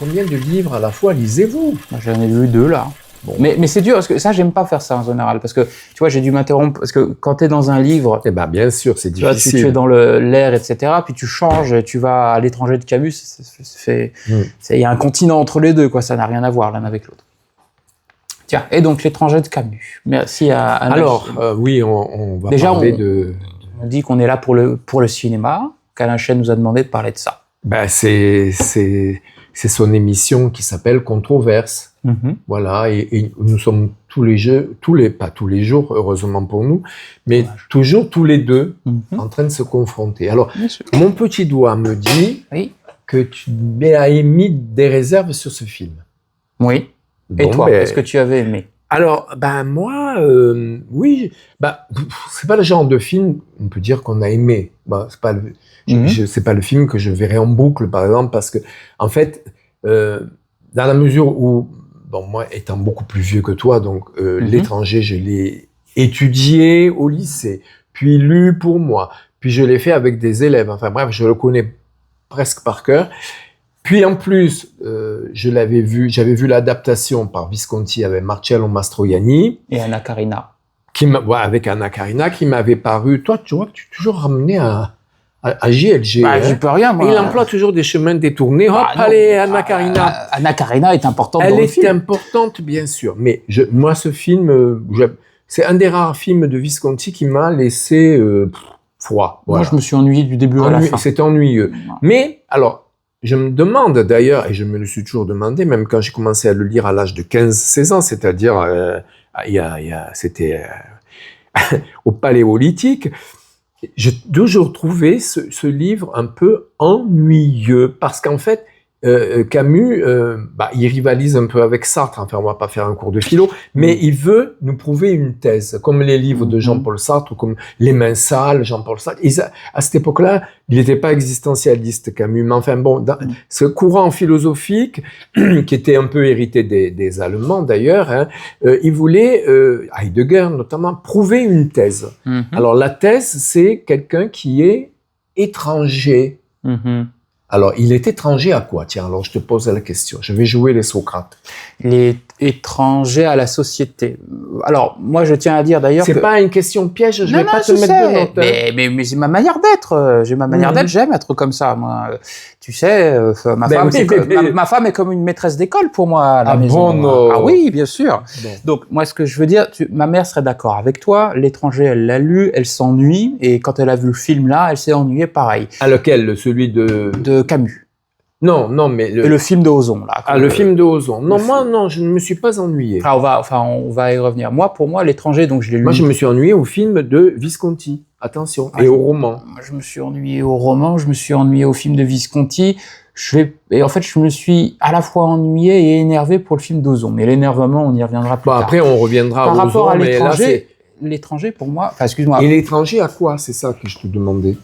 combien de livres à la fois lisez-vous? J'en ai lu 2 là. Bon. Mais c'est dur, parce que ça, j'aime pas faire ça en général, parce que, tu vois, j'ai dû m'interrompre, parce que quand tu es dans un livre... Eh ben, bien sûr, c'est difficile. Tu es dans l'air, etc., puis tu changes, tu vas à l'étranger de Camus, il y a un continent entre les deux, quoi, ça n'a rien à voir l'un avec l'autre. Tiens, et donc, l'étranger de Camus. Merci à Alors, oui, on va déjà, parler de... On dit qu'on est là pour le cinéma, qu'Alain Chaîne nous a demandé de parler de ça. Ben, c'est son émission qui s'appelle Controverse. Voilà, et nous sommes pas tous les jours, heureusement pour nous, mais toujours tous les deux en train de se confronter. Alors, mon petit doigt me dit que tu as émis des réserves sur ce film. Oui. Et toi, est-ce que tu avais aimé? Alors, ben moi, oui, c'est pas le genre de film, on peut dire qu'on a aimé. Ben, c'est pas le film que je verrais en boucle, par exemple, parce que, en fait, dans la mesure où, bon, moi, étant beaucoup plus vieux que toi, donc L'étranger, je l'ai étudié au lycée, puis lu pour moi, puis je l'ai fait avec des élèves. Enfin bref, je le connais presque par cœur. Puis en plus, j'avais vu l'adaptation par Visconti avec Marcello Mastroianni. Et Anna Karina. Avec Anna Karina, qui m'avait paru... Toi, tu vois que tu es toujours ramené à JLG. J'y peux rien, moi. Il emploie toujours des chemins détournés. Hop, allez, Anna Karina. Anna Karina est importante dans le film. Elle est importante, bien sûr. Mais moi, ce film, c'est un des rares films de Visconti qui m'a laissé froid. Voilà. Moi, je me suis ennuyé du début à la fin. C'est ennuyeux. Mais, alors, je me demande d'ailleurs, et je me le suis toujours demandé, même quand j'ai commencé à le lire à l'âge de 15-16 ans, c'est-à-dire, c'était au Paléolithique, j'ai toujours trouvé ce livre un peu ennuyeux, parce qu'en fait, Camus, il rivalise un peu avec Sartre, enfin on va pas faire un cours de philo, mais il veut nous prouver une thèse, comme les livres de Jean-Paul Sartre, ou comme Les Mains sales, Jean-Paul Sartre. À cette époque-là, il n'était pas existentialiste, Camus, mais enfin bon, dans ce courant philosophique, qui était un peu hérité des Allemands d'ailleurs, il voulait, Heidegger notamment, prouver une thèse. Alors la thèse, c'est quelqu'un qui est étranger. Alors, il est étranger à quoi? Tiens, alors je te pose la question. Je vais jouer les Socrates. Il est étranger à la société. Alors, moi, je tiens à dire d'ailleurs que... C'est pas une question piège, je vais pas te mettre de notes. Mais c'est ma manière d'être. J'ai ma manière d'être, j'aime être comme ça, moi. Tu sais, ma femme est comme une maîtresse d'école pour moi à la maison. Bon, ah oui, bien sûr. Bon. Donc, moi, ce que je veux dire, ma mère serait d'accord avec toi. L'étranger, elle l'a lu, elle s'ennuie. Et quand elle a vu le film là, elle s'est ennuyée pareil. À lequel? Celui de Camus. Non, mais le film de Ozon là. Le film de Ozon. Non, moi, non, je ne me suis pas ennuyé. On va y revenir. Moi, pour moi, l'étranger, donc je l'ai lu. Moi, je me suis ennuyé au film de Visconti. Attention. Et au roman. Moi, je me suis ennuyé au roman, je me suis ennuyé au film de Visconti. Et en fait, je me suis à la fois ennuyé et énervé pour le film d'Ozon. Mais l'énervement, on y reviendra plus tard. Après, on reviendra par rapport à l'étranger. L'étranger, pour moi, enfin, excuse-moi. Et l'étranger à quoi? C'est ça que je te demandais.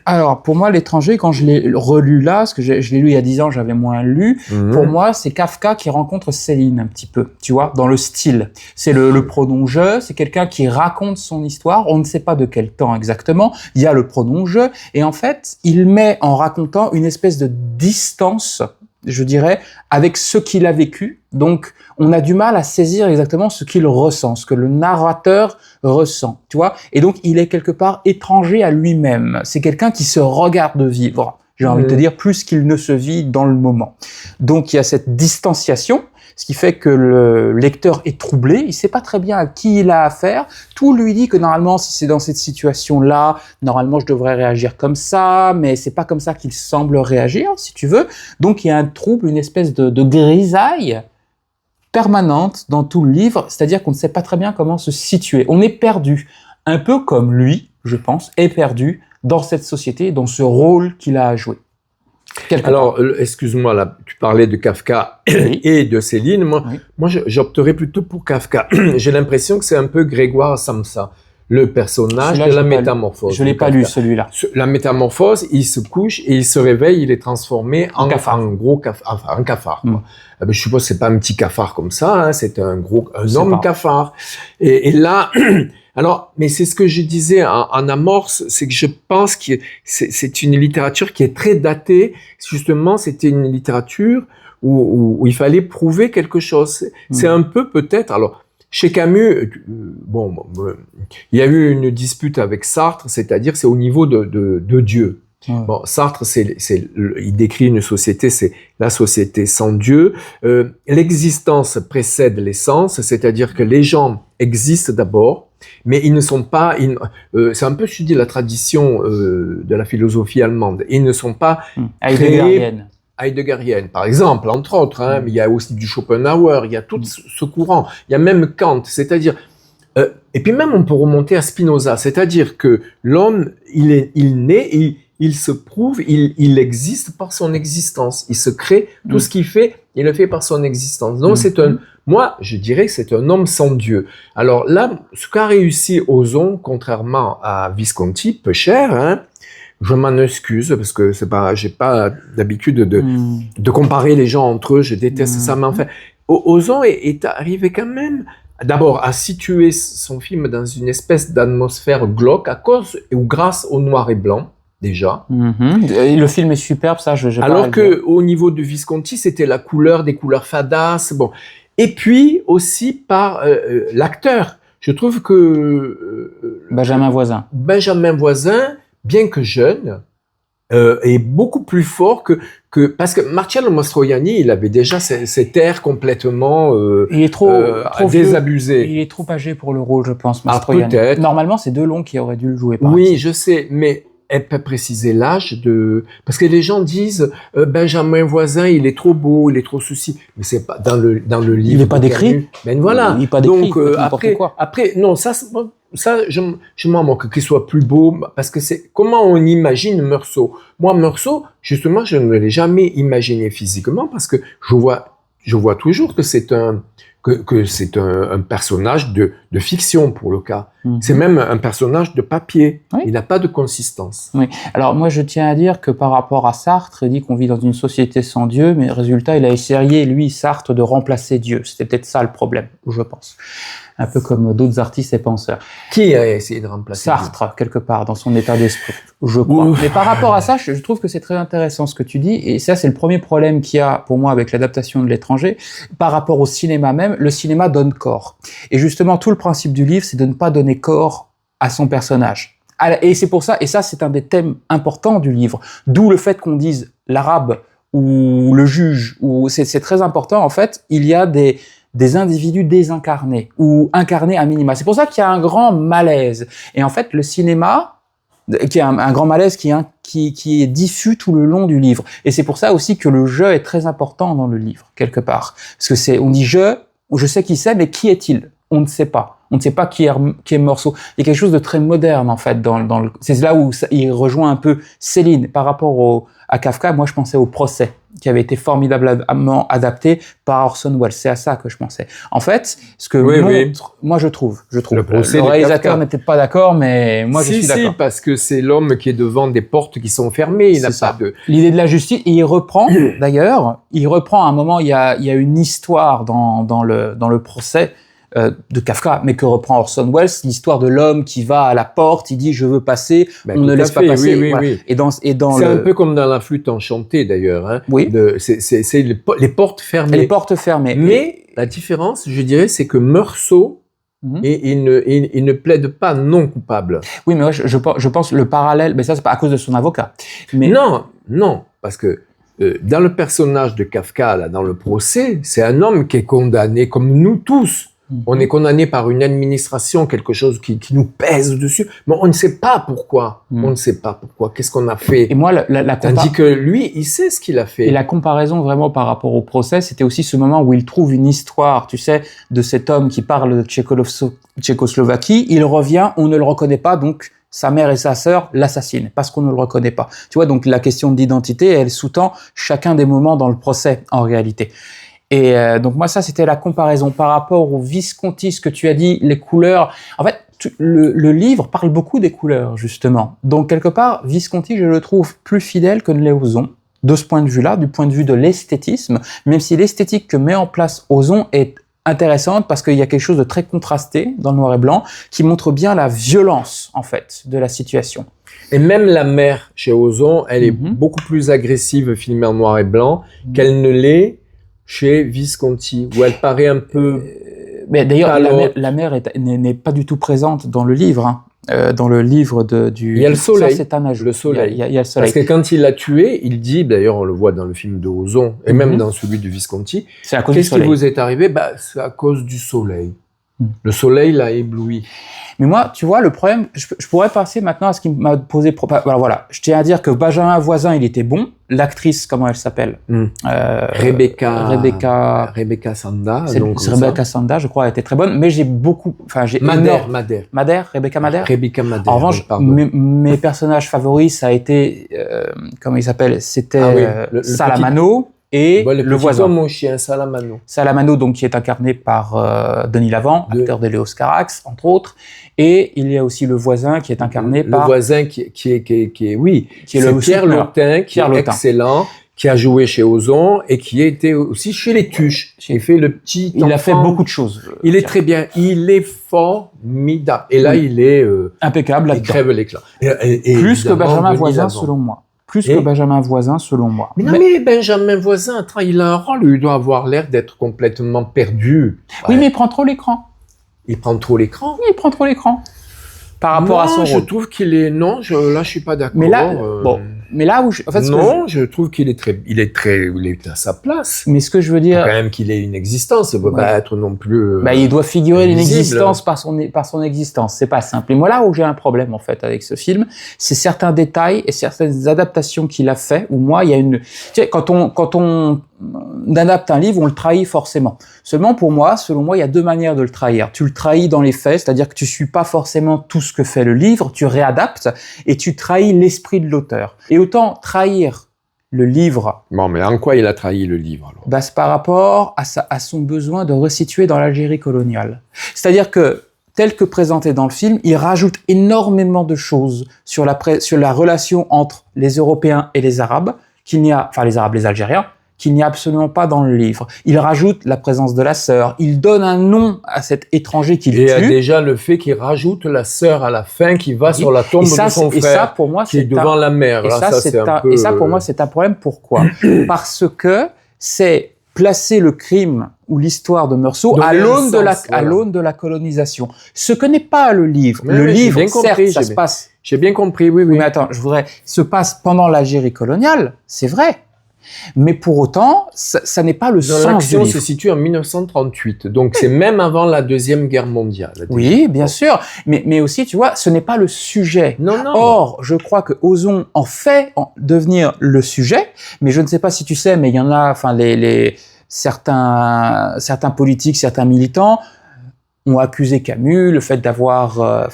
Alors, pour moi, l'étranger, quand je l'ai relu là, parce que je l'ai lu il y a 10 ans, j'avais moins lu, pour moi, c'est Kafka qui rencontre Céline un petit peu, tu vois, dans le style. C'est le pronom « je », c'est quelqu'un qui raconte son histoire, on ne sait pas de quel temps exactement, il y a le pronom « je », et en fait, il met en racontant une espèce de distance, je dirais, avec ce qu'il a vécu. Donc, on a du mal à saisir exactement ce qu'il ressent, ce que le narrateur ressent, tu vois. Et donc, il est quelque part étranger à lui-même. C'est quelqu'un qui se regarde vivre, j'ai envie de te dire, plus qu'il ne se vit dans le moment. Donc, il y a cette distanciation, ce qui fait que le lecteur est troublé, il sait pas très bien à qui il a affaire, tout lui dit que normalement, si c'est dans cette situation-là, normalement je devrais réagir comme ça, mais c'est pas comme ça qu'il semble réagir, si tu veux. Donc il y a un trouble, une espèce de grisaille permanente dans tout le livre, c'est-à-dire qu'on ne sait pas très bien comment se situer. On est perdu, un peu comme lui, je pense, est perdu dans cette société, dans ce rôle qu'il a à jouer. Alors, excuse-moi, là, tu parlais de Kafka et de Céline. Moi, j'opterais plutôt pour Kafka. J'ai l'impression que c'est un peu Grégoire Samsa, le personnage de la métamorphose. Je l'ai pas lu, celui-là. La métamorphose, il se couche et il se réveille, il est transformé en cafard. Un cafard. Je suppose que c'est pas un petit cafard comme ça, hein, c'est un homme cafard. Et là... Alors, mais c'est ce que je disais en amorce, c'est que je pense que c'est une littérature qui est très datée. Justement, c'était une littérature où il fallait prouver quelque chose. C'est un peu peut-être, alors, chez Camus, il y a eu une dispute avec Sartre, c'est-à-dire c'est au niveau de Dieu. Bon, Sartre, il décrit une société, c'est la société sans Dieu. L'existence précède l'essence, c'est-à-dire que les gens existent d'abord, mais ils ne sont pas. C'est un peu, je dis, la tradition de la philosophie allemande. Ils ne sont pas heideggerienne, par exemple, entre autres. Hein, mais il y a aussi du Schopenhauer, il y a tout ce courant. Il y a même Kant, c'est-à-dire. Et puis même, on peut remonter à Spinoza, c'est-à-dire que l'homme, il naît et il se prouve, il existe par son existence. Il se crée, tout ce qu'il fait, il le fait par son existence. Donc moi, je dirais que c'est un homme sans Dieu. Alors là, ce qu'a réussi Ozon, contrairement à Visconti, peu cher, hein, je m'en excuse parce que j'ai pas d'habitude de comparer les gens entre eux, je déteste ça, mais enfin, Ozon est arrivé quand même, d'abord, à situer son film dans une espèce d'atmosphère glauque à cause ou grâce au noir et blanc. Déjà. Et le film est superbe, ça, j'ai pas alors que au niveau de Visconti, c'était la couleur, des couleurs fadasses, bon. Et puis aussi par l'acteur. Je trouve que Benjamin Voisin, bien que jeune, est beaucoup plus fort que parce que Marcello Mastroianni, il avait déjà cet air complètement il est trop désabusé. Il est trop âgé pour le rôle, je pense, Mastroianni. Peut-être. Normalement, c'est Delon qui aurait dû le jouer. Oui, je sais, mais elle peut préciser l'âge parce que les gens disent Benjamin Voisin, il est trop beau, il est trop ceci, mais c'est pas dans le livre. Il n'est pas décrit. Ben voilà. Il n'est pas décrit. Donc après non, ça je m'en moque qu'il soit plus beau parce que c'est comment on imagine Meursault. Moi Meursault, justement, je ne l'ai jamais imaginé physiquement parce que je vois toujours que c'est un personnage de fiction pour le cas. C'est même un personnage de papier. Oui. Il n'a pas de consistance. Oui. Alors moi, je tiens à dire que par rapport à Sartre, il dit qu'on vit dans une société sans Dieu, mais résultat, il a essayé, lui, Sartre, de remplacer Dieu. C'était peut-être ça le problème, je pense. Un peu comme d'autres artistes et penseurs. Qui a essayé de remplacer Sartre, Dieu quelque part, dans son état d'esprit, je crois. Ouf. Mais par rapport à ça, je trouve que c'est très intéressant ce que tu dis, et ça, c'est le premier problème qu'il y a, pour moi, avec l'adaptation de L'étranger. Par rapport au cinéma même, le cinéma donne corps. Et justement, tout le principe du livre, c'est de ne pas donner corps à son personnage. Et c'est pour ça, et ça, c'est un des thèmes importants du livre. D'où le fait qu'on dise l'arabe ou le juge, ou c'est très important, en fait, il y a des individus désincarnés ou incarnés à minima. C'est pour ça qu'il y a un grand malaise. Et en fait, le cinéma, qui a un grand malaise qui est diffus tout le long du livre. Et c'est pour ça aussi que le jeu est très important dans le livre, quelque part. Parce que on dit je sais qui c'est, mais qui est-il? On ne sait pas. On ne sait pas qui est Meursault. Il y a quelque chose de très moderne, en fait, c'est là où il rejoint un peu Céline. Par rapport à Kafka, moi, je pensais au procès, qui avait été formidablement adapté par Orson Welles. C'est à ça que je pensais. En fait, ce que moi, je trouve. Le procès le réalisateur n'est peut-être pas d'accord, mais moi, je suis d'accord. Si, parce que c'est l'homme qui est devant des portes qui sont fermées. Il n'a pas de... L'idée de la justice, et il reprend, d'ailleurs, à un moment, il y a une histoire dans le procès, de Kafka, mais que reprend Orson Welles, l'histoire de l'homme qui va à la porte, il dit je veux passer, on ne laisse pas passer. Oui. C'est un peu comme dans La Flûte enchantée d'ailleurs. Hein, oui. C'est les portes fermées. Les portes fermées. Mais la différence, je dirais, c'est que Meursault, il ne plaide pas non coupable. Oui, mais moi, je pense le parallèle, mais ça c'est pas à cause de son avocat. Mais non, parce que dans le personnage de Kafka, là, dans le procès, c'est un homme qui est condamné comme nous tous. On est condamné par une administration, quelque chose qui nous pèse dessus, mais on ne sait pas pourquoi. On ne sait pas pourquoi. Qu'est-ce qu'on a fait? Et moi, tandis que lui, il sait ce qu'il a fait. Et la comparaison vraiment par rapport au procès, c'était aussi ce moment où il trouve une histoire, tu sais, de cet homme qui parle de Tchécoslovaquie. Il revient, on ne le reconnaît pas, donc sa mère et sa sœur l'assassinent parce qu'on ne le reconnaît pas. Tu vois, donc la question d'identité, elle sous-tend chacun des moments dans le procès, en réalité. Et donc moi, ça, c'était la comparaison par rapport au Visconti, ce que tu as dit, les couleurs. En fait, le livre parle beaucoup des couleurs, justement. Donc, quelque part, Visconti, je le trouve plus fidèle que Ozon, de ce point de vue-là, du point de vue de l'esthétisme, même si l'esthétique que met en place Ozon est intéressante parce qu'il y a quelque chose de très contrasté dans le noir et blanc qui montre bien la violence, en fait, de la situation. Et même la mère, chez Ozon, elle est beaucoup plus agressive filmée en noir et blanc qu'elle ne l'est chez Visconti, où elle paraît un peu... Mais d'ailleurs, la mère n'est pas du tout présente dans le livre. Hein. Dans le livre du... Il y a le soleil. Ça, c'est un ajout. Le soleil. Il y a le soleil. Parce que quand il l'a tué, il dit, d'ailleurs on le voit dans le film de Ozon, et même dans celui de Visconti, c'est à cause du soleil. Qu'est-ce qui vous est arrivé? C'est à cause du soleil. Le soleil l'a ébloui. Mais moi, tu vois, le problème, je pourrais passer maintenant à ce qui m'a posé... Voilà, je tiens à dire que Benjamin Voisin, il était bon. L'actrice, comment elle s'appelle Rebecca Sanda. Rebecca Sanda, je crois, elle était très bonne. Mais j'ai beaucoup... Madère. Rebecca Madère. Rebecca Madère. En revanche, mes personnages favoris, ça a été... comment il s'appelle? C'était Salamano. Et le voisin. Mon chien, Salamano. Salamano, donc, qui est incarné par Denis Lavant, acteur de Léos Carax, entre autres. Et il y a aussi le voisin qui est incarné par... Le voisin qui est le Pierre Lotin, qui est excellent, qui a joué chez Ozon et qui était aussi chez Les Tuches. Il fait le petit enfant. Il a fait beaucoup de choses. Il est très bien. Il est formidable. Et là, il est... impeccable là-dedans. Il crève l'éclat. Plus que Benjamin Voisin, selon moi. Que Benjamin Voisin, selon moi. Mais Benjamin Voisin, il a un rôle, il doit avoir l'air d'être complètement perdu. Oui, mais il prend trop l'écran. Il prend trop l'écran? Oui, il prend trop l'écran. Par rapport à son rôle. Je trouve qu'il est... Non, là, je suis pas d'accord. Mais là, mais là où... En fait, je trouve qu'il est il est à sa place. Mais ce que je veux dire... Quand même qu'il ait une existence, il ne peut pas être non plus... il doit figurer une existence par son existence. C'est pas simple. Et moi, là où j'ai un problème, en fait, avec ce film, c'est certains détails et certaines adaptations qu'il a fait, où moi, il y a une... Tu sais, quand on adapte un livre, on le trahit forcément. Seulement, pour moi, selon moi, il y a deux manières de le trahir. Tu le trahis dans les faits, c'est-à-dire que tu suis pas forcément tout ce que fait le livre, tu réadaptes et tu trahis l'esprit de l'auteur. Et autant trahir le livre... Bon, mais en quoi il a trahi le livre, alors? C'est par rapport à son besoin de resituer dans l'Algérie coloniale. C'est-à-dire que, tel que présenté dans le film, il rajoute énormément de choses sur la relation entre les Européens et les Arabes, les Algériens, qu'il n'y a absolument pas dans le livre. Il rajoute la présence de la sœur, il donne un nom à cet étranger qu'il tue. Et il y a déjà le fait qu'il rajoute la sœur à la fin qui va sur la tombe de son frère, et ça, pour moi, qui est devant la mer. Et ça, pour moi, c'est un problème. Pourquoi? Parce que c'est placer le crime ou l'histoire de Meursault à l'aune de la colonisation. Ce que n'est pas le livre. Le livre, certes, ça se passe... J'ai bien compris, oui. Mais attends, se passe pendant l'Algérie coloniale, c'est vrai. Mais pour autant, ça n'est pas le sens du livre. L'action se situe en 1938, donc c'est même avant la Deuxième Guerre mondiale. Oui, bien sûr, mais aussi, tu vois, ce n'est pas le sujet. Non. Or, je crois que Ozon en fait devenir le sujet, mais je ne sais pas si tu sais, mais il y en a, certains politiques, certains militants ont accusé Camus le fait d'avoir,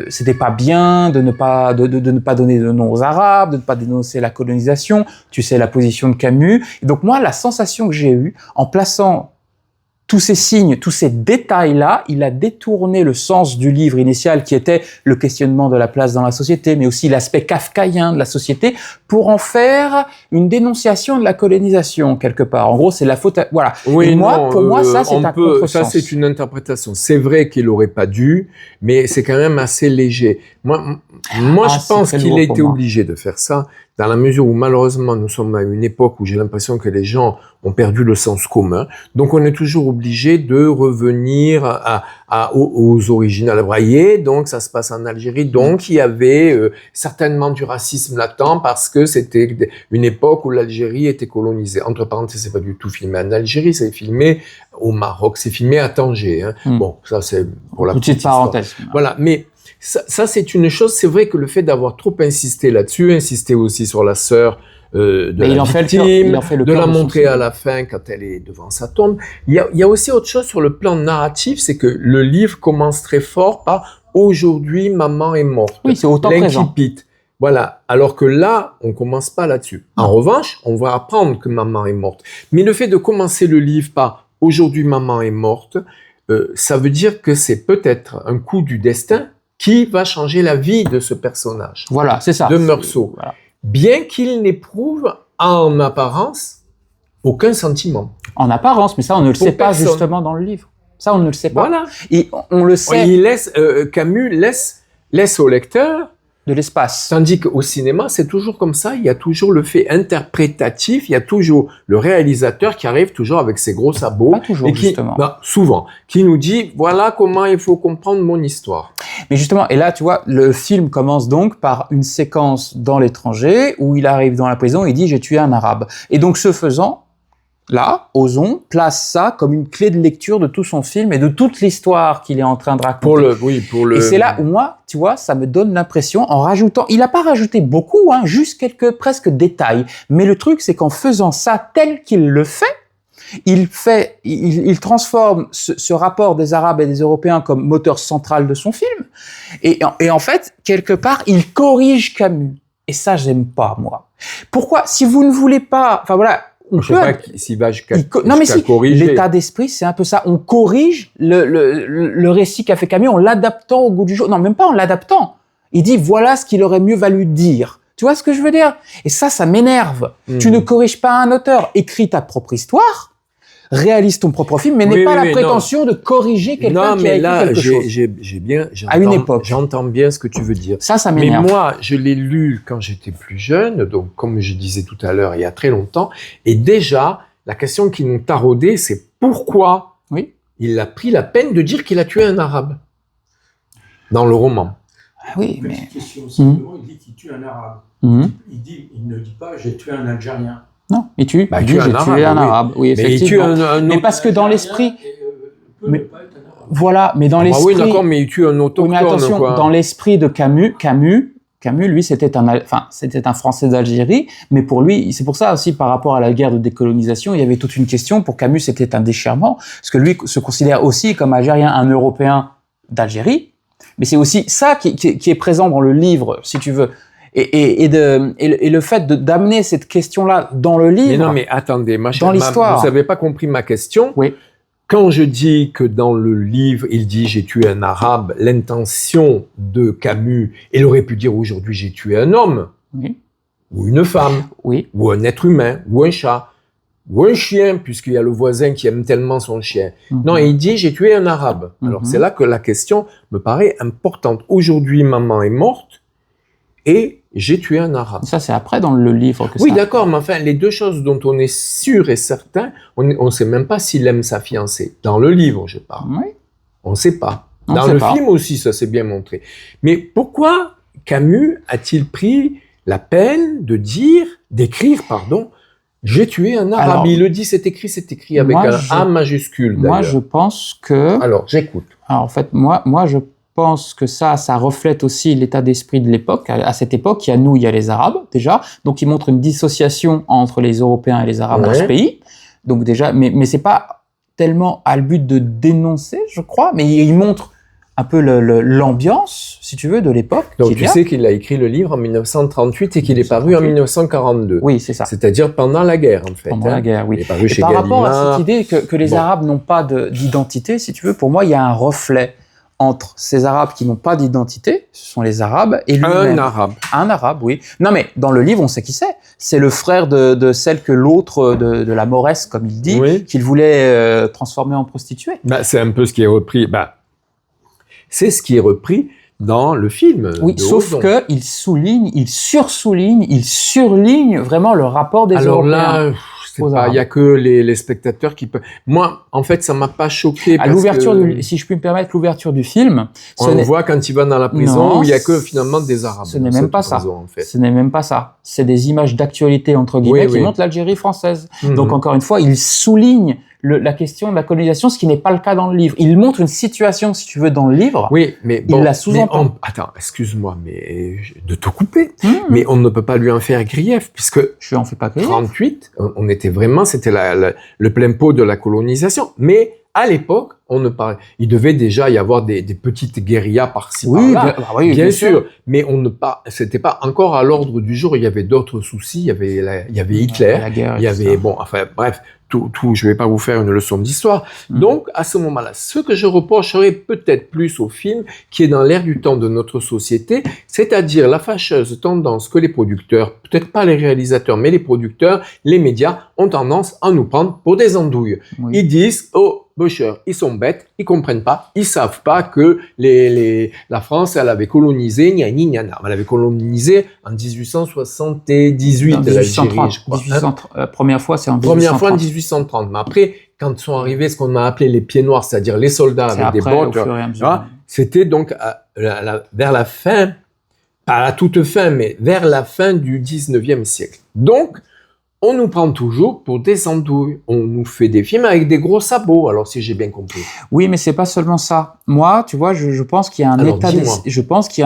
c'était pas bien de ne pas donner de nom aux Arabes, de ne pas dénoncer la colonisation. Tu sais la position de Camus. Et donc moi, la sensation que j'ai eue en plaçant tous ces signes, tous ces détails-là, il a détourné le sens du livre initial qui était le questionnement de la place dans la société, mais aussi l'aspect kafkaïen de la société, pour en faire une dénonciation de la colonisation, quelque part. En gros, c'est la faute voilà. Oui, et pour moi, ça, c'est un contresens. Ça, c'est une interprétation. C'est vrai qu'il aurait pas dû, mais c'est quand même assez léger. Moi, je pense qu'il a été obligé de faire ça, dans la mesure où, malheureusement, nous sommes à une époque où j'ai l'impression que les gens ont perdu le sens commun. Donc, on est toujours obligé de revenir aux origines. Vous voyez, donc, ça se passe en Algérie. Donc, il y avait certainement du racisme latent parce que c'était une époque où l'Algérie était colonisée. Entre parenthèses, c'est pas du tout filmé en Algérie, c'est filmé au Maroc, c'est filmé à Tanger. Hein. Bon, ça, c'est pour la petite parenthèse. Voilà, mais ça, c'est une chose. C'est vrai que le fait d'avoir trop insisté là-dessus, insister aussi sur la sœur de la victime, de la montrer à la fin quand elle est devant sa tombe. Il y a aussi autre chose sur le plan narratif, c'est que le livre commence très fort par « Aujourd'hui, maman est morte ». Oui, c'est autant présent. Voilà, alors que là, on commence pas là-dessus. En revanche, on va apprendre que maman est morte. Mais le fait de commencer le livre par « Aujourd'hui, maman est morte », ça veut dire que c'est peut-être un coup du destin qui va changer la vie de ce personnage. Voilà, c'est ça. De Meursault. Voilà. Bien qu'il n'éprouve en apparence aucun sentiment. En apparence, mais ça, on ne le sait pas justement dans le livre. Ça, on ne le sait pas. Voilà. Et on le sait. Camus laisse au lecteur de l'espace. Tandis qu'au cinéma, c'est toujours comme ça. Il y a toujours le fait interprétatif. Il y a toujours le réalisateur qui arrive toujours avec ses gros sabots. Pas toujours, et qui, justement. souvent, qui nous dit, voilà comment il faut comprendre mon histoire. Mais justement, et là, tu vois, le film commence donc par une séquence dans l'étranger où il arrive dans la prison et il dit « j'ai tué un arabe ». Et donc, ce faisant, là, Ozon place ça comme une clé de lecture de tout son film et de toute l'histoire qu'il est en train de raconter. Et c'est là où moi, tu vois, ça me donne l'impression, en rajoutant, il n'a pas rajouté beaucoup, hein, juste quelques presque détails. Mais le truc, c'est qu'en faisant ça tel qu'il le fait, il transforme ce rapport des Arabes et des Européens comme moteur central de son film. Et en fait, quelque part, il corrige Camus. Et ça, j'aime pas, moi. Pourquoi? Si vous ne voulez pas, enfin voilà, on je peut. sais pas s'il va jusqu'à Non mais si, corriger. l'état d'esprit, c'est un peu ça. On corrige le récit qu'a fait Camus en l'adaptant au goût du jour. Non, même pas en l'adaptant. Il dit voilà ce qu'il aurait mieux valu dire. Tu vois ce que je veux dire? Et ça m'énerve. Tu ne corriges pas un auteur. Écris ta propre histoire. Réalise ton propre film, mais n'aie pas la prétention de corriger quelqu'un qui a écrit quelque chose. À une époque. J'entends bien ce que tu veux dire. Ça m'énerve. Mais moi, je l'ai lu quand j'étais plus jeune, donc comme je disais tout à l'heure, il y a très longtemps, et déjà, la question qui nous taraudait, c'est pourquoi il a pris la peine de dire qu'il a tué un arabe dans le roman. Ah oui, mais... question, simplement, il dit qu'il tue un arabe. Il ne dit pas « j'ai tué un Algérien ». Non, il tue. Il dit j'ai tué un arabe. Oui, effectivement. Mais parce que dans l'esprit, voilà, mais dans l'esprit. Oui, d'accord, mais il tue un autochtone. Oui, mais attention, dans l'esprit de Camus, lui, c'était un Français d'Algérie, mais pour lui, c'est pour ça aussi par rapport à la guerre de décolonisation, il y avait toute une question. Pour Camus, c'était un déchirement, parce que lui se considère aussi comme Algérien, un Européen d'Algérie. Mais c'est aussi ça qui est présent dans le livre, si tu veux. Et le fait d'amener cette question-là dans le livre. Mais non, mais attendez, dans l'histoire. Vous n'avez pas compris ma question. Oui. Quand je dis que dans le livre, il dit j'ai tué un arabe, l'intention de Camus, il aurait pu dire aujourd'hui j'ai tué un homme, ou une femme, ou un être humain, ou un chat, ou un chien, puisqu'il y a le voisin qui aime tellement son chien. Non, il dit j'ai tué un arabe. Alors c'est là que la question me paraît importante. Aujourd'hui, maman est morte et j'ai tué un arabe. Ça, c'est après dans le livre que ça... Oui, d'accord, mais enfin, les deux choses dont on est sûr et certain, on ne sait même pas s'il aime sa fiancée. Dans le livre, je parle. Oui. On ne sait pas. Dans le film aussi, ça s'est bien montré. Mais pourquoi Camus a-t-il pris la peine d'écrire, j'ai tué un arabe? Alors, il le dit, c'est écrit avec un A majuscule, d'ailleurs. Moi, je pense que... Alors, j'écoute. Alors, en fait, moi, je pense que ça reflète aussi l'état d'esprit de l'époque. À cette époque, il y a les Arabes, déjà. Donc, il montre une dissociation entre les Européens et les Arabes dans ce pays. Donc, déjà, mais c'est pas tellement à le but de dénoncer, je crois, mais il montre un peu l'ambiance, si tu veux, de l'époque. Donc, tu sais qu'il a écrit le livre en 1938 et qu'il est paru en 1942. Oui, c'est ça. C'est-à-dire pendant la guerre, en fait. Pendant la guerre, oui. Il est paru chez par Gallimard. rapport à cette idée que les Arabes n'ont pas d'identité, si tu veux, pour moi, il y a un reflet entre ces Arabes qui n'ont pas d'identité, ce sont les Arabes, et lui-même. Un Arabe, oui. Non, mais dans le livre, on sait qui c'est. C'est le frère de celle que l'autre, de la Mauresse, comme il dit, qu'il voulait transformer en prostituée. C'est un peu ce qui est repris. C'est ce qui est repris dans le film. Oui, sauf qu'il souligne, il sursouligne, il surligne vraiment le rapport des Européens. Alors là, il y a que les spectateurs qui peuvent. Moi, en fait, ça m'a pas choqué. À l'ouverture, si je puis me permettre, l'ouverture du film. On voit quand il va dans la prison où il y a que finalement des Arabes. Ce n'est même pas ça. Ce n'est même pas ça. C'est des images d'actualité entre guillemets qui montrent l'Algérie française. Donc encore une fois, il souligne la question de la colonisation, ce qui n'est pas le cas dans le livre. Il montre une situation, si tu veux, dans le livre. Oui, mais bon, il la sous-entend. Attends, excuse-moi, mais de te couper. Mais on ne peut pas lui en faire grief, puisque je lui en fais pas grief. 38, on était vraiment, c'était le plein pot de la colonisation. Mais à l'époque, il devait déjà y avoir des petites guérillas par-ci par-là. Bien sûr. Mais c'était pas encore à l'ordre du jour. Il y avait d'autres soucis. Il y avait Hitler. La guerre, il y avait, bref. Tout, je vais pas vous faire une leçon d'histoire. Donc, à ce moment-là, ce que je reprocherais peut-être plus au film, qui est dans l'air du temps de notre société, c'est-à-dire la fâcheuse tendance que les producteurs, peut-être pas les réalisateurs, mais les producteurs, les médias, ont tendance à nous prendre pour des andouilles. Ils disent, Boucheurs, ils sont bêtes, ils comprennent pas, ils savent pas que la France, elle avait colonisé, elle avait colonisé en 1878 l'Algérie, je crois. Première fois, c'est en 1830. Première fois en 1830. Mais après, quand sont arrivés ce qu'on a appelé les pieds noirs, c'est-à-dire les soldats avec des bottes, c'était donc vers la fin, pas à la toute fin, mais vers la fin du 19e siècle. Donc, on nous prend toujours pour des andouilles. On nous fait des films avec des gros sabots, alors si j'ai bien compris. Oui, mais c'est pas seulement ça. Moi, tu vois, je pense qu'il y a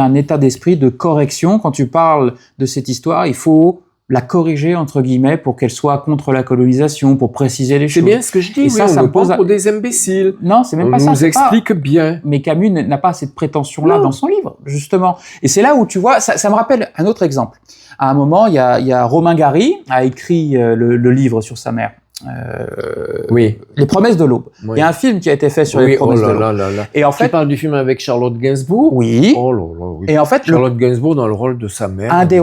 un état d'esprit de correction. Quand tu parles de cette histoire, il faut la corriger, entre guillemets, pour qu'elle soit contre la colonisation, pour préciser les choses. C'est bien ce que je dis, et oui, ça, on ça nous pose prend pour des imbéciles. Non, c'est même pas ça. On nous explique bien. Mais Camus n'a pas cette prétention-là dans son livre, justement. Et c'est là où, tu vois, ça me rappelle un autre exemple. À un moment, il y a Romain Gary a écrit le livre sur sa mère. Oui. Les Promesses de l'Aube. Oui. Il y a un film qui a été fait sur les Promesses de l'Aube. Et en fait, tu parles du film avec Charlotte Gainsbourg? Oui. Oh là là, oui. Et en fait, Charlotte Gainsbourg dans le rôle de sa mère. Un des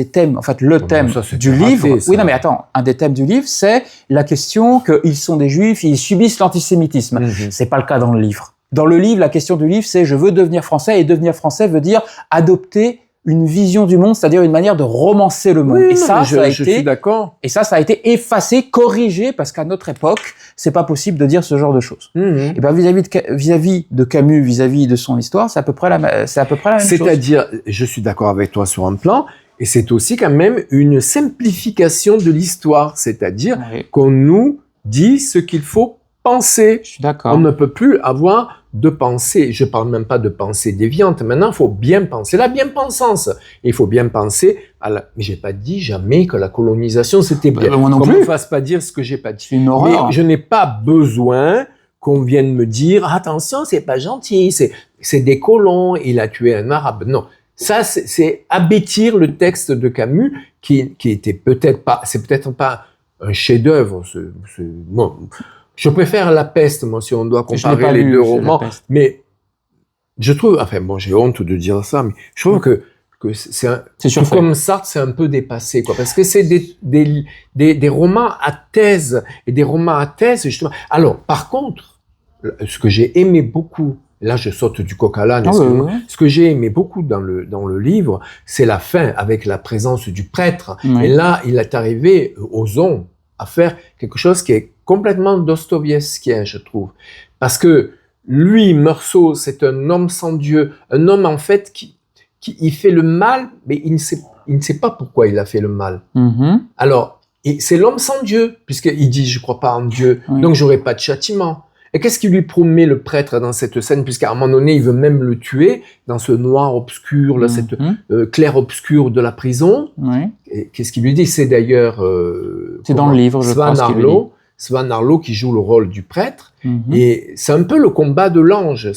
thèmes, en fait, le thème du livre. Oui, non, mais attends, un des thèmes du livre, c'est la question qu'ils sont des Juifs, ils subissent l'antisémitisme. C'est pas le cas dans le livre. Dans le livre, la question du livre, c'est je veux devenir français, et devenir français veut dire adopter une vision du monde, c'est-à-dire une manière de romancer le monde. Oui, et ça, je suis d'accord. Et ça a été effacé, corrigé, parce qu'à notre époque, c'est pas possible de dire ce genre de choses. Et ben vis-à-vis de Camus, vis-à-vis de son histoire, c'est à peu près la même chose. C'est-à-dire, je suis d'accord avec toi sur un plan, et c'est aussi quand même une simplification de l'histoire, c'est-à-dire qu'on nous dit ce qu'il faut penser. Je suis d'accord. On ne peut plus avoir de pensée. Je parle même pas de pensée déviante. Maintenant, il faut bien penser. La bien-pensance. Il faut bien penser à la... Mais j'ai pas dit jamais que la colonisation, c'était bien. Moi non plus. Qu'on ne fasse pas dire ce que j'ai pas dit. C'est une horreur. Mais je n'ai pas besoin qu'on vienne me dire, attention, c'est pas gentil, c'est des colons, il a tué un arabe. Non. Ça, c'est abêtir le texte de Camus, qui était peut-être pas, c'est peut-être pas un chef-d'œuvre. Bon, je préfère La Peste, moi, si on doit comparer les deux romans. Mais je trouve, enfin bon, j'ai honte de dire ça, mais je trouve que c'est tout comme Sartre, c'est un peu dépassé, quoi, parce que c'est des romans à thèse, et des romans à thèse, justement. Alors, par contre, ce que j'ai aimé beaucoup, là je saute du coq à l'âne, ce que j'ai aimé beaucoup dans le livre, c'est la fin, avec la présence du prêtre. Et là, il est arrivé, Ozon, à faire quelque chose qui est complètement dostoïevskien, je trouve. Parce que lui, Meursault, c'est un homme sans Dieu, un homme en fait qui il fait le mal, mais il ne sait pas pourquoi il a fait le mal. Alors, c'est l'homme sans Dieu, puisqu'il dit « je crois pas en Dieu, donc j'aurai pas de châtiment ». Et qu'est-ce qu'il lui promet le prêtre dans cette scène, puisqu'à un moment donné, il veut même le tuer dans ce noir obscur, là, cette clair obscur de la prison. Et qu'est-ce qu'il lui dit? C'est d'ailleurs c'est dans le livre, je pense. Svan Arlo qui joue le rôle du prêtre. Et c'est un peu le combat de l'ange.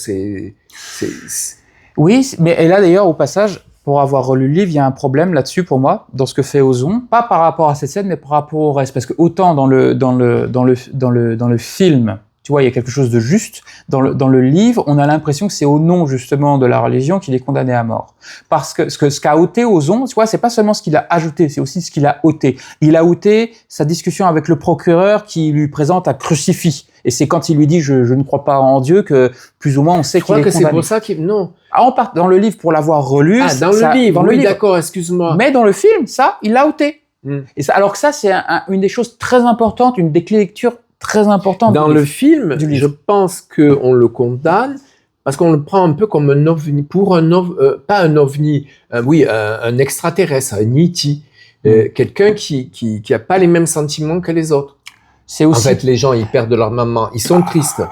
Oui, mais et là d'ailleurs au passage, pour avoir relu le livre, il y a un problème là-dessus pour moi dans ce que fait Ozon, pas par rapport à cette scène, mais par rapport au reste, parce que autant dans le film, tu vois, il y a quelque chose de juste. Dans le livre, on a l'impression que c'est au nom justement de la religion qu'il est condamné à mort. Parce que ce qu'a ôté Ozon, tu vois, c'est pas seulement ce qu'il a ajouté, c'est aussi ce qu'il a ôté. Il a ôté sa discussion avec le procureur qui lui présente un crucifix. Et c'est quand il lui dit je ne crois pas en Dieu que plus ou moins on sait qu'il est condamné. Je crois que c'est pour ça qu'il non. Ah, on part dans le livre pour l'avoir relu. Ah, dans le livre. Oui, d'accord, excuse-moi. Mais dans le film, ça, il l'a ôté. Et ça, alors que ça, c'est une des choses très importantes, une des clés de lecture très importante. Dans le film, je pense qu'on le condamne parce qu'on le prend un peu comme un ovni, pas un ovni, un extraterrestre, un E.T., quelqu'un qui a pas les mêmes sentiments que les autres. C'est aussi... En fait, les gens, ils perdent leur maman, ils sont tristes.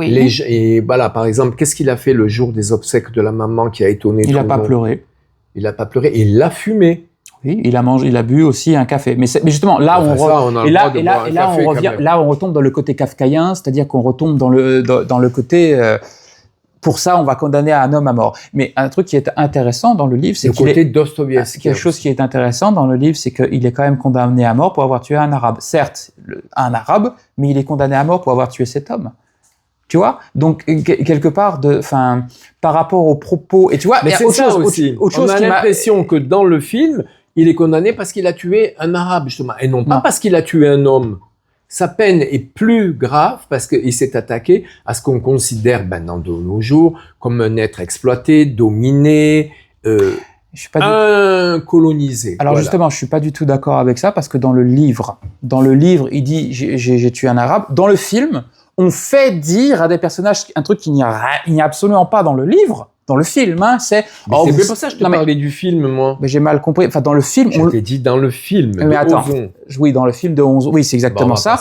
Et voilà, par exemple, qu'est-ce qu'il a fait le jour des obsèques de la maman qui a étonné tout le monde? Il n'a pas pleuré. Il n'a pas pleuré, il l'a fumé. Oui, il a bu aussi un café. Mais justement, là, on retombe dans le côté kafkaïen, c'est-à-dire qu'on retombe dans le côté. Pour ça, on va condamner un homme à mort. Mais un truc qui est intéressant dans le livre, c'est quelque chose qui est intéressant dans le livre, c'est qu'il est quand même condamné à mort pour avoir tué un arabe. Certes, un arabe, mais il est condamné à mort pour avoir tué cet homme. Tu vois, donc quelque part, par rapport aux propos, et tu vois, mais c'est ça aussi. On a l'impression que dans le film, il est condamné parce qu'il a tué un arabe, justement, et non pas parce qu'il a tué un homme. sa peine est plus grave parce qu'il s'est attaqué à ce qu'on considère maintenant de nos jours comme un être exploité, dominé, Je suis pas colonisé. Alors voilà. justement, je suis pas du tout d'accord avec ça parce que dans le livre, il dit j'ai tué un arabe. Dans le film, on fait dire à des personnages un truc qu'il n'y a absolument pas dans le livre. Dans le film, hein, c'est. Mais c'est pour ça que je te parlais du film, moi. Mais j'ai mal compris. Enfin, dans le film. Je t'ai dit dans le film. Mais attends. Oui, dans le film de 11. Oui, c'est exactement ça.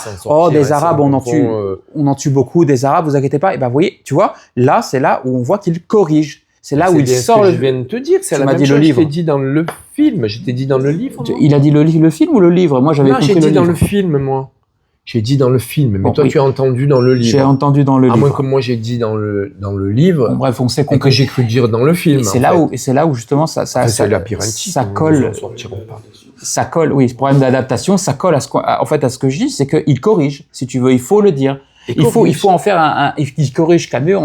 Des Arabes, on en tue beaucoup. Des Arabes, vous inquiétez pas. Et ben, vous voyez, tu vois, là, c'est là où on voit qu'il corrige. C'est là où il sort le. Je viens de te dire, c'est la même chose. Je t'ai dit dans le film. Je t'ai dit dans le livre. Il a dit le film ou le livre? Moi, j'avais compris le livre. Non, j'ai dit dans le film, moi. J'ai dit dans le film, mais toi tu as entendu dans le livre. J'ai entendu dans le livre. À moins que moi j'ai dit dans le livre. Bon, bref, on sait que j'ai cru dire dans le film. Et c'est là où justement ça colle. Ça colle. Oui, ce problème d'adaptation, ça colle à ce que je dis, c'est qu'il corrige. Si tu veux, il faut le dire. Il faut en faire il corrige Camus,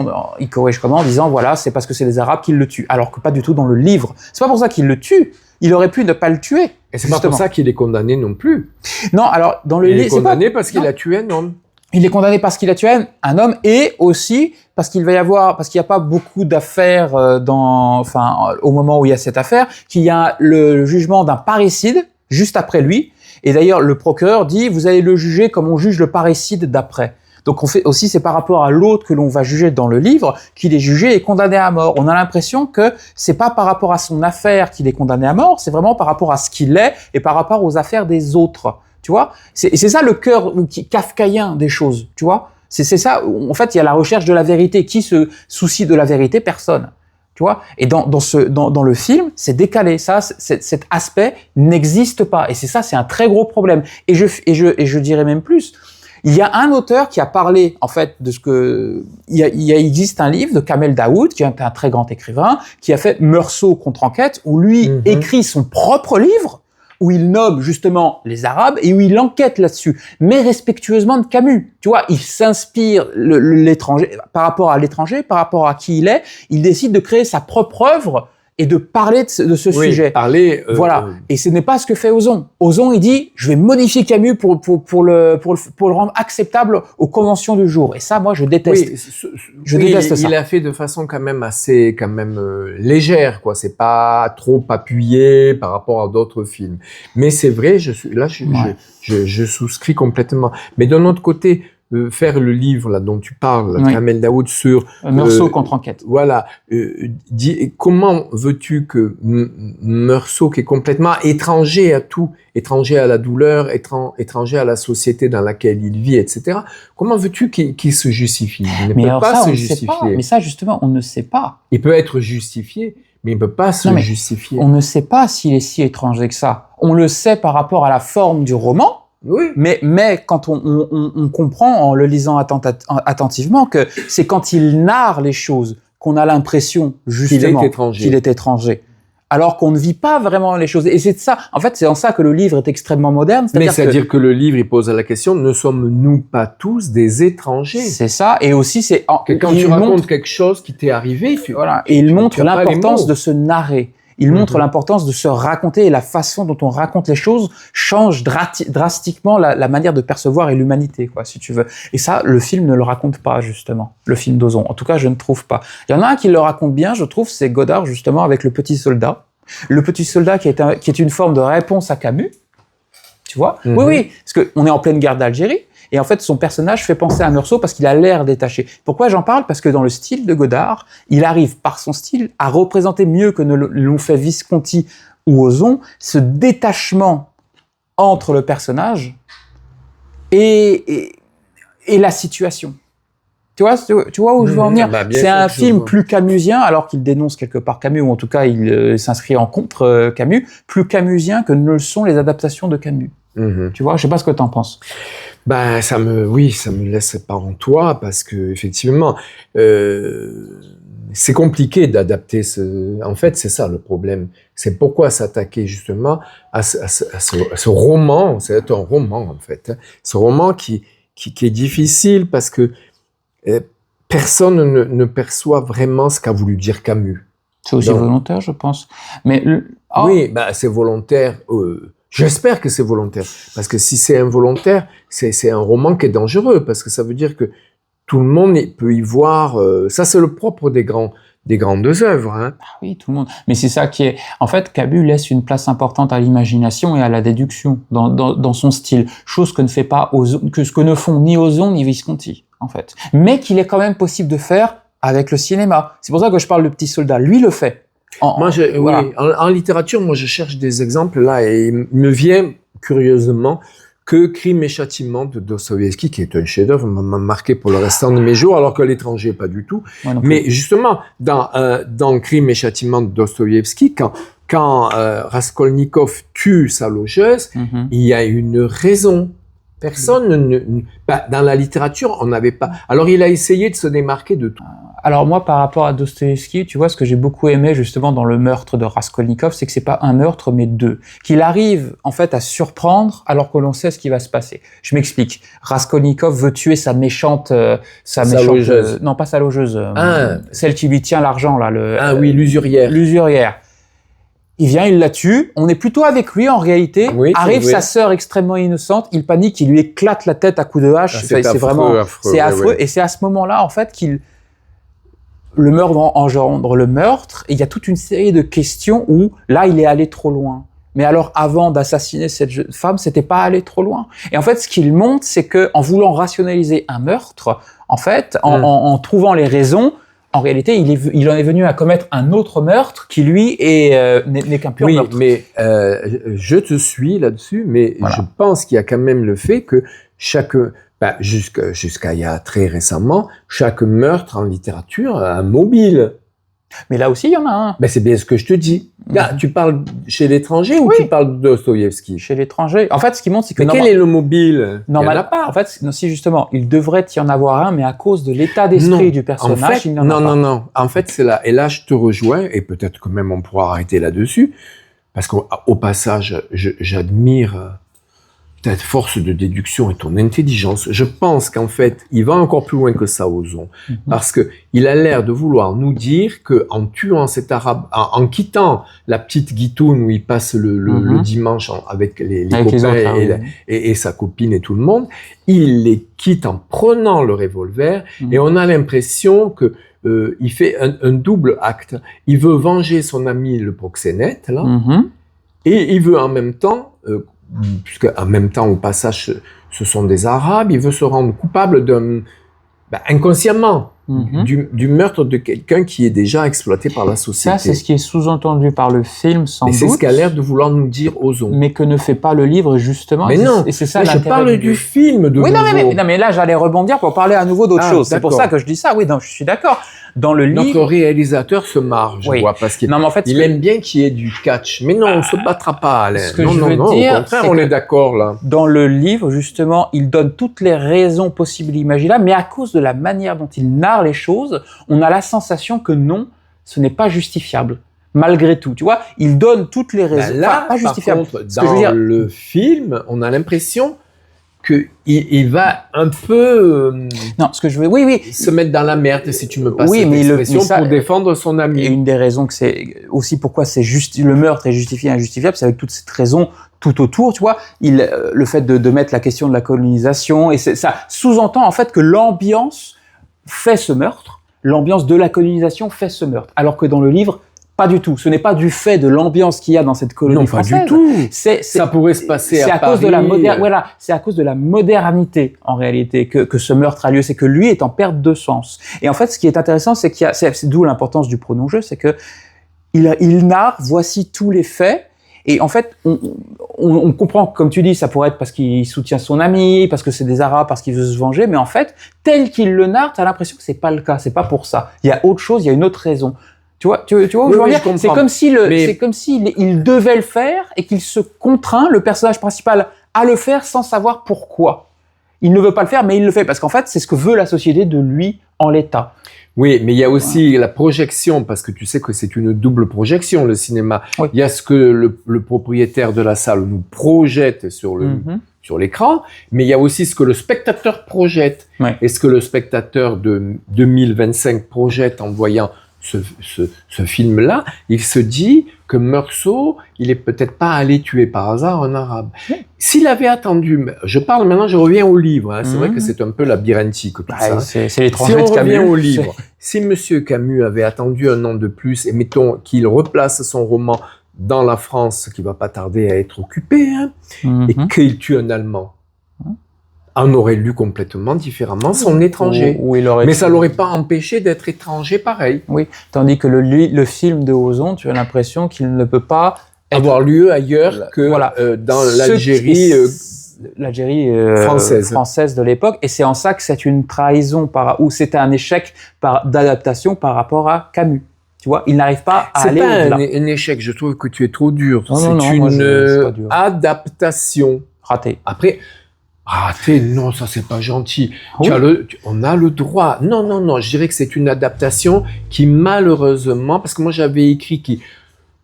il corrige comment en disant voilà, c'est parce que c'est les Arabes qui le tuent, alors que pas du tout dans le livre. C'est pas pour ça qu'il le tue. Il aurait pu ne pas le tuer. Et c'est pas pour ça qu'il est condamné non plus. Non, alors dans le livre, il est condamné parce qu'il a tué un homme. Il est condamné parce qu'il a tué un homme et aussi parce qu'il n'y a pas beaucoup d'affaires au moment où il y a cette affaire, qu'il y a le jugement d'un parricide juste après lui. Et d'ailleurs, le procureur dit vous allez le juger comme on juge le parricide d'après. Donc c'est par rapport à l'autre que l'on va juger dans le livre qu'il est jugé et condamné à mort. On a l'impression que c'est pas par rapport à son affaire qu'il est condamné à mort, c'est vraiment par rapport à ce qu'il est et par rapport aux affaires des autres. Tu vois, c'est ça le cœur kafkaïen des choses. Tu vois, c'est ça. En fait, il y a la recherche de la vérité. Qui se soucie de la vérité? Personne. Tu vois. Et dans le film, c'est décalé. Ça, cet aspect n'existe pas. Et c'est un très gros problème. Et je dirais même plus. Il y a un auteur qui a parlé, en fait, de ce que... Il existe un livre de Kamel Daoud, qui est un très grand écrivain, qui a fait Meursault contre enquête, où lui écrit son propre livre, où il nomme justement les Arabes et où il enquête là-dessus, mais respectueusement de Camus. Tu vois, il s'inspire l'étranger, par rapport à l'étranger, par rapport à qui il décide de créer sa propre œuvre et de parler de ce sujet. Voilà. Et ce n'est pas ce que fait Ozon. Ozon, il dit, je vais modifier Camus pour le rendre acceptable aux conventions du jour. Et ça, moi, je déteste. Je déteste ça. Il a fait de façon quand même assez, légère, quoi. C'est pas trop appuyé par rapport à d'autres films. Mais c'est vrai, je souscris complètement. Mais d'un autre côté, faire le livre là dont tu parles, Kamel Daoud, sur Meursault contre enquête. Voilà. Comment veux-tu que Meursault, qui est complètement étranger à tout, étranger à la douleur, étranger à la société dans laquelle il vit, etc. Comment veux-tu qu'il se justifie? Il ne peut pas se justifier. Mais ça, justement, on ne sait pas. Il peut être justifié, mais il ne peut pas se justifier. On ne sait pas s'il est si étranger que ça. On le sait par rapport à la forme du roman. Oui. Mais quand on comprend en le lisant attentivement que c'est quand il narre les choses qu'on a l'impression justement qu'il est étranger. Alors qu'on ne vit pas vraiment les choses. Et c'est ça. En fait, c'est en ça que le livre est extrêmement moderne. C'est-à-dire que le livre, il pose la question, ne sommes-nous pas tous des étrangers? C'est ça. Et aussi, quand tu racontes quelque chose qui t'est arrivé, et il montre l'importance de se narrer. Il montre l'importance de se raconter et la façon dont on raconte les choses change drastiquement la manière de percevoir et l'humanité, quoi, si tu veux. Et ça, le film ne le raconte pas, justement. Le film d'Ozon. En tout cas, je ne trouve pas. Il y en a un qui le raconte bien, je trouve, c'est Godard, justement, avec Le Petit Soldat. Le Petit Soldat qui est une forme de réponse à Camus. Tu vois? Oui, parce qu'on est en pleine guerre d'Algérie. Et en fait, son personnage fait penser à Meursault parce qu'il a l'air détaché. Pourquoi j'en parle? Parce que dans le style de Godard, il arrive par son style à représenter mieux que ne l'ont fait Visconti ou Ozon ce détachement entre le personnage et la situation. Tu vois où je veux en venir? C'est un film plus camusien, alors qu'il dénonce quelque part Camus, ou en tout cas il s'inscrit en contre Camus, plus camusien que ne le sont les adaptations de Camus. Tu vois, je sais pas ce que t'en penses. Ça me laisse pas en toi parce que effectivement, c'est compliqué d'adapter En fait, c'est ça le problème. C'est pourquoi s'attaquer justement à ce roman. C'est un roman en fait. Ce roman qui est difficile parce que personne ne perçoit vraiment ce qu'a voulu dire Camus. C'est aussi volontaire, je pense. Mais oui, c'est volontaire. J'espère que c'est volontaire. Parce que si c'est involontaire, c'est un roman qui est dangereux. Parce que ça veut dire que tout le monde peut y voir... ça, c'est le propre des grandes œuvres. Hein. Ah oui, tout le monde. Mais c'est ça qui est... En fait, Camus laisse une place importante à l'imagination et à la déduction dans son style. Chose que ne fait pas que ce que ne font ni Ozon ni Visconti, en fait. Mais qu'il est quand même possible de faire avec le cinéma. C'est pour ça que je parle de Petit Soldat. Lui le fait. Voilà. Oui, en littérature, moi, je cherche des exemples là et il me vient curieusement que Crime et Châtiment de Dostoïevski, qui est un chef-d'œuvre, m'a marqué pour le restant de mes jours, alors que L'étranger, pas du tout. Mais justement, dans Crime et Châtiment de Dostoïevski, quand Raskolnikov tue sa logeuse, il y a une raison. Personne dans la littérature, on n'avait pas. Alors, il a essayé de se démarquer de tout. Alors moi, par rapport à Dostoïevski, tu vois, ce que j'ai beaucoup aimé justement dans le meurtre de Raskolnikov, c'est que c'est pas un meurtre, mais deux. Qu'il arrive, en fait, à surprendre alors que l'on sait ce qui va se passer. Je m'explique. Raskolnikov veut tuer sa méchante logeuse. Non, pas sa logeuse. Celle qui lui tient l'argent, là. Oui, l'usurière. L'usurière. Il vient, il la tue. On est plutôt avec lui en réalité. Oui, arrive sa sœur extrêmement innocente. Il panique, il lui éclate la tête à coups de hache. C'est vraiment, c'est affreux. Et c'est à ce moment-là en fait le meurtre engendre le meurtre. Et il y a toute une série de questions où là il est allé trop loin. Mais alors avant d'assassiner cette jeune femme, c'était pas aller trop loin. Et en fait, ce qu'il montre, c'est que en voulant rationaliser un meurtre, en fait, en trouvant les raisons. En réalité, il en est venu à commettre un autre meurtre qui, lui, n'est qu'un pur meurtre. Oui, mais je te suis là-dessus, mais voilà. Je pense qu'il y a quand même le fait que jusqu'à il y a très récemment, chaque meurtre en littérature a un mobile. Mais là aussi, il y en a un. Ben, c'est bien ce que je te dis. Là, tu parles chez l'étranger ou tu parles de Dostoïevski? Chez l'étranger. En fait, ce qui montre, c'est que... Mais quel est le mobile? Il n'y en a pas. En fait, si justement, il devrait y en avoir un, mais à cause de l'état d'esprit du personnage, en fait, il n'y en a pas. Non. En fait, c'est là. Et là, je te rejoins, et peut-être que même on pourra arrêter là-dessus, parce qu'au passage, j'admire ta force de déduction et ton intelligence. Je pense qu'en fait, il va encore plus loin que ça, Ozon, parce que il a l'air de vouloir nous dire que en tuant cet arabe, en quittant la petite guitoune où il passe le dimanche avec les copains et sa copine et tout le monde, il les quitte en prenant le revolver et on a l'impression que il fait un double acte. Il veut venger son ami le proxénète là, et il veut en même temps puisque en même temps au passage ce sont des Arabes, il veut se rendre coupable inconsciemment du meurtre de quelqu'un qui est déjà exploité par la société. Ça, c'est ce qui est sous-entendu par le film, sans doute. Et c'est ce qu'a l'air de vouloir nous dire Ozon. Mais que ne fait pas le livre, justement. Mais non, et c'est ça je parle du film de Oui, non, mais là, j'allais rebondir pour parler à nouveau d'autre chose. C'est pour ça que je dis ça. Oui, non, je suis d'accord. Dans le livre... Notre réalisateur se marre, je vois, parce qu'il aime bien qu'il y ait du catch. Mais non, on ne se battra pas, Alain. Non, au contraire, on est d'accord, là. Dans le livre, justement, il donne toutes les raisons possibles et imaginables, mais à cause de la manière dont il narre les choses, on a la sensation que non, ce n'est pas justifiable. Malgré tout, tu vois, il donne toutes les raisons. Là, pas justifiable. Par contre, dans le film, on a l'impression qu'il va un peu non, ce que je veux, oui, se mettre dans la merde, si tu me passes cette expression, pour défendre son ami. Et une des raisons que c'est aussi pourquoi le meurtre est justifié et injustifiable, c'est avec toute cette raison tout autour, tu vois, le fait de mettre la question de la colonisation, et ça sous-entend en fait que l'ambiance fait ce meurtre, l'ambiance de la colonisation fait ce meurtre, alors que dans le livre, pas du tout. Ce n'est pas du fait de l'ambiance qu'il y a dans cette colonie française. Non, pas du tout. Ça pourrait se passer à Paris. C'est à cause de la modernité, en réalité, que ce meurtre a lieu. C'est que lui est en perte de sens. Et en fait, ce qui est intéressant, c'est c'est d'où l'importance du pronom-je, c'est que il narre, voici tous les faits. Et en fait, on comprend, comme tu dis, ça pourrait être parce qu'il soutient son ami, parce que c'est des Arabes, parce qu'il veut se venger. Mais en fait, tel qu'il le narre, t'as l'impression que c'est pas le cas. C'est pas pour ça. Il y a autre chose, il y a une autre raison. Tu vois où je veux dire? C'est comme si il devait le faire et qu'il se contraint, le personnage principal, à le faire sans savoir pourquoi. Il ne veut pas le faire, mais il le fait parce qu'en fait, c'est ce que veut la société de lui en l'état. Oui, mais il y a aussi la projection, parce que tu sais que c'est une double projection, le cinéma. Oui. Il y a ce que le propriétaire de la salle nous projette sur l'écran, mais il y a aussi ce que le spectateur projette. Ouais. Et ce que le spectateur de 2025 projette en voyant ce film-là, il se dit que Meursault, il est peut-être pas allé tuer par hasard un arabe. S'il avait attendu, je reviens au livre, hein, c'est vrai que c'est un peu labyrinthique tout ça. C'est l'étranger de Si on Camus. revient au livre, si Monsieur Camus avait attendu un an de plus, et mettons qu'il replace son roman dans la France, qui va pas tarder à être occupée, hein, et qu'il tue un Allemand, on aurait lu complètement différemment son étranger. Mais ça l'aurait pas empêché d'être étranger pareil. Oui, tandis que le film de Ozon, tu as l'impression qu'il ne peut pas avoir lieu ailleurs que dans l'Algérie française de l'époque. Et c'est en ça que c'est une trahison, ou c'était un échec d'adaptation par rapport à Camus. Tu vois, il n'arrive pas à aller au-delà. C'est pas un échec, je trouve que tu es trop dur. Non, c'est une adaptation. Ratée. Après, non, ça c'est pas gentil. Oui. On a le droit. Non, je dirais que c'est une adaptation qui malheureusement, parce que moi j'avais écrit qui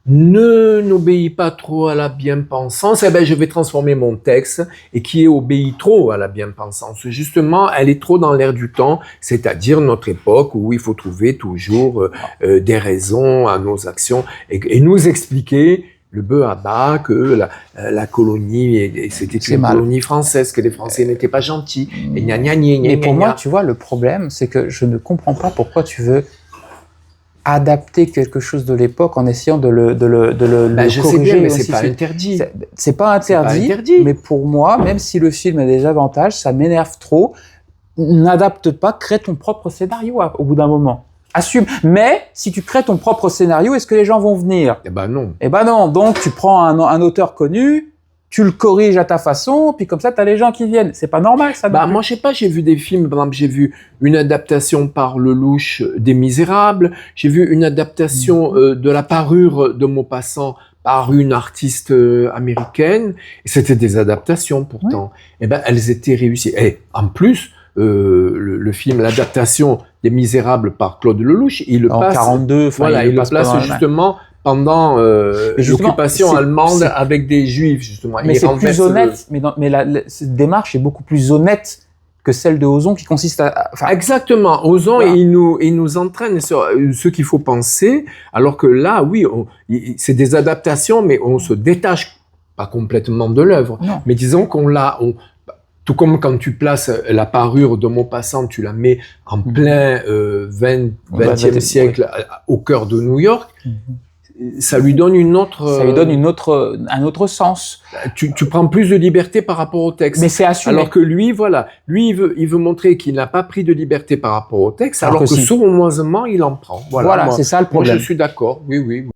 n'obéit pas trop à la bien-pensance, je vais transformer mon texte, et qui obéit trop à la bien-pensance. Justement, elle est trop dans l'air du temps, c'est-à-dire notre époque où il faut trouver toujours des raisons à nos actions et nous expliquer le bœuf à bas que la colonie, c'était une colonie française, que les Français n'étaient pas gentils. Et Mais pour moi, tu vois, le problème, c'est que je ne comprends pas pourquoi tu veux adapter quelque chose de l'époque en essayant de le je corriger. Sais bien, mais c'est pas interdit. C'est pas interdit, mais pour moi, même si le film a des avantages, ça m'énerve trop. N'adapte pas, crée ton propre scénario au bout d'un moment. Assume. Mais si tu crées ton propre scénario, est-ce que les gens vont venir ? Eh ben non. Eh ben non. Donc tu prends un auteur connu, tu le corriges à ta façon, puis comme ça t'as les gens qui viennent. C'est pas normal ça. Moi je sais pas, j'ai vu des films, par exemple j'ai vu une adaptation par Lelouch des Misérables, j'ai vu une adaptation de La Parure de Maupassant par une artiste américaine, et c'était des adaptations pourtant. Eh ben elles étaient réussies. Et en plus, le film, l'adaptation des Misérables par Claude Lelouch, il le passe 42, il le place justement pendant l'occupation allemande avec des Juifs justement. Mais c'est plus honnête. Mais cette démarche est beaucoup plus honnête que celle de Ozon qui consiste à. Exactement. Ozon, il nous entraîne sur ce qu'il faut penser, alors que là, oui, c'est des adaptations, mais on se détache pas complètement de l'œuvre. Mais disons tout comme quand tu places La Parure de Maupassant, tu la mets en plein 20e siècle au cœur de New York, ça lui donne un autre sens. Tu prends plus de liberté par rapport au texte. Mais c'est assumé. Alors que lui, il veut montrer qu'il n'a pas pris de liberté par rapport au texte, alors que sournoisement, il en prend. Voilà, c'est ça le problème. Moi, je suis d'accord. Oui.